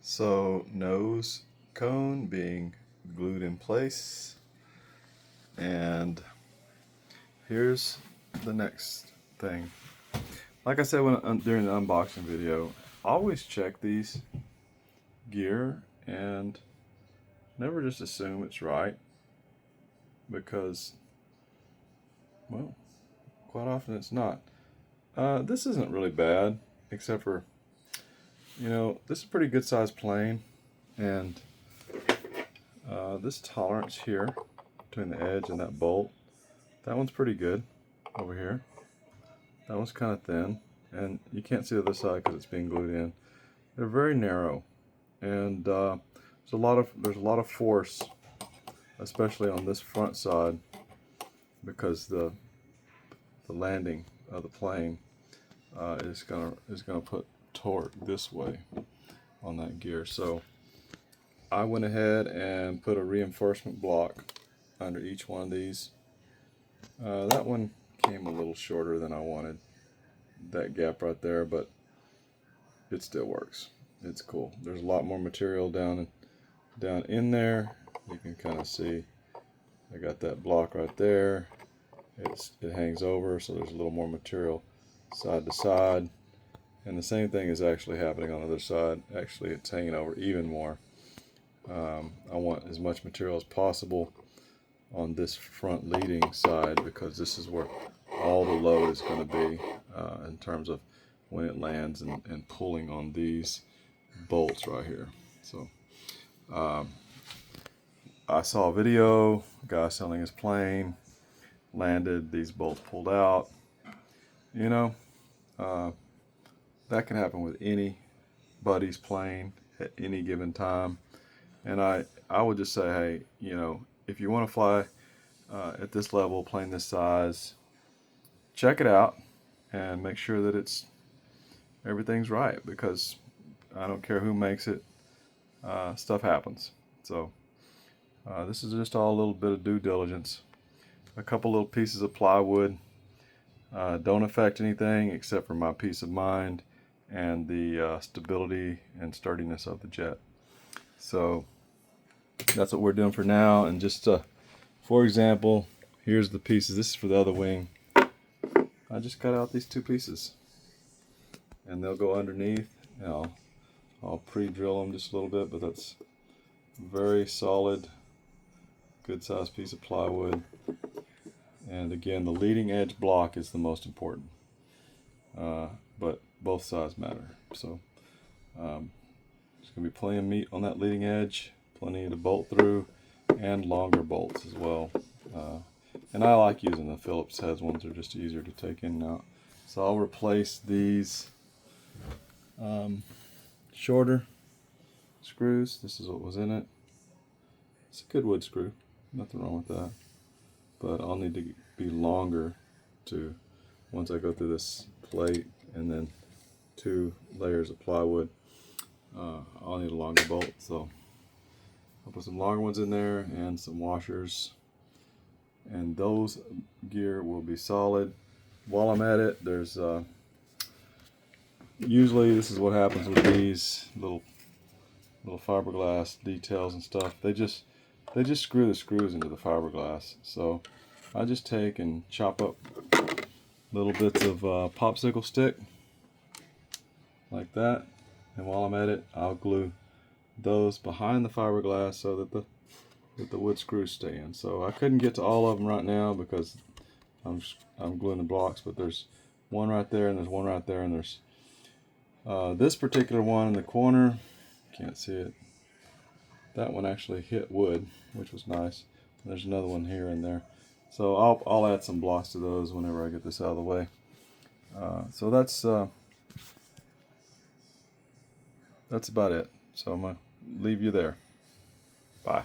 So nose cone being glued in place, and here's the next thing. Like I said during the unboxing video, always check these gear and never just assume it's right, because, well, quite often it's not. This isn't really bad, except for, this is a pretty good sized plane, and this tolerance here between the edge and that bolt, that one's pretty good over here. That one's kind of thin, and you can't see the other side because it's being glued in. They're very narrow, and there's a lot of force, especially on this front side, because the landing of the plane is gonna put torque this way on that gear. So I went ahead and put a reinforcement block under each one of these. That one came a little shorter than I wanted, that gap right there, but it still works. It's cool. There's a lot more material down in there. You can kind of see I got that block right there. It hangs over, so there's a little more material side to side, and the same thing is actually happening on the other side. Actually, it's hanging over even more. I want as much material as possible on this front leading side, because this is where all the load is going to be in terms of when it lands and pulling on these bolts right here. So I saw a video, a guy selling his plane, landed, these bolts pulled out. That can happen with anybody's plane at any given time. And I would just say, hey, if you want to fly at this level, plane this size, check it out and make sure that everything's right, because I don't care who makes it, stuff happens. So this is just all a little bit of due diligence. A couple little pieces of plywood don't affect anything except for my peace of mind and the stability and sturdiness of the jet. So that's what we're doing for now. And just for example, here's the pieces. This is for the other wing. I just cut out these two pieces, and they'll go underneath. I'll pre-drill them just a little bit, but that's very solid, good sized piece of plywood. And again, the leading edge block is the most important, but both sides matter. So there's going to be plenty of meat on that leading edge, plenty to bolt through, and longer bolts as well. And I like using the Phillips heads ones. They're just easier to take in and out. So I'll replace these shorter screws. This is what was in it. It's a good wood screw, nothing wrong with that. But I'll need to be longer once I go through this plate and then 2 layers of plywood. I'll need a longer bolt, so I'll put some longer ones in there and some washers, and those gear will be solid. While I'm at it, there's usually this is what happens with these little fiberglass details and stuff. They just screw the screws into the fiberglass. So I just take and chop up little bits of popsicle stick like that, and while I'm at it, I'll glue those behind the fiberglass so that the wood screws stay in. So I couldn't get to all of them right now because I'm gluing the blocks, but there's one right there, and there's one right there, and there's this particular one in the corner. Can't see it. That one actually hit wood, which was nice. There's another one here and there. So I'll add some blocks to those whenever I get this out of the way. So that's about it. So I'm gonna leave you there. Bye.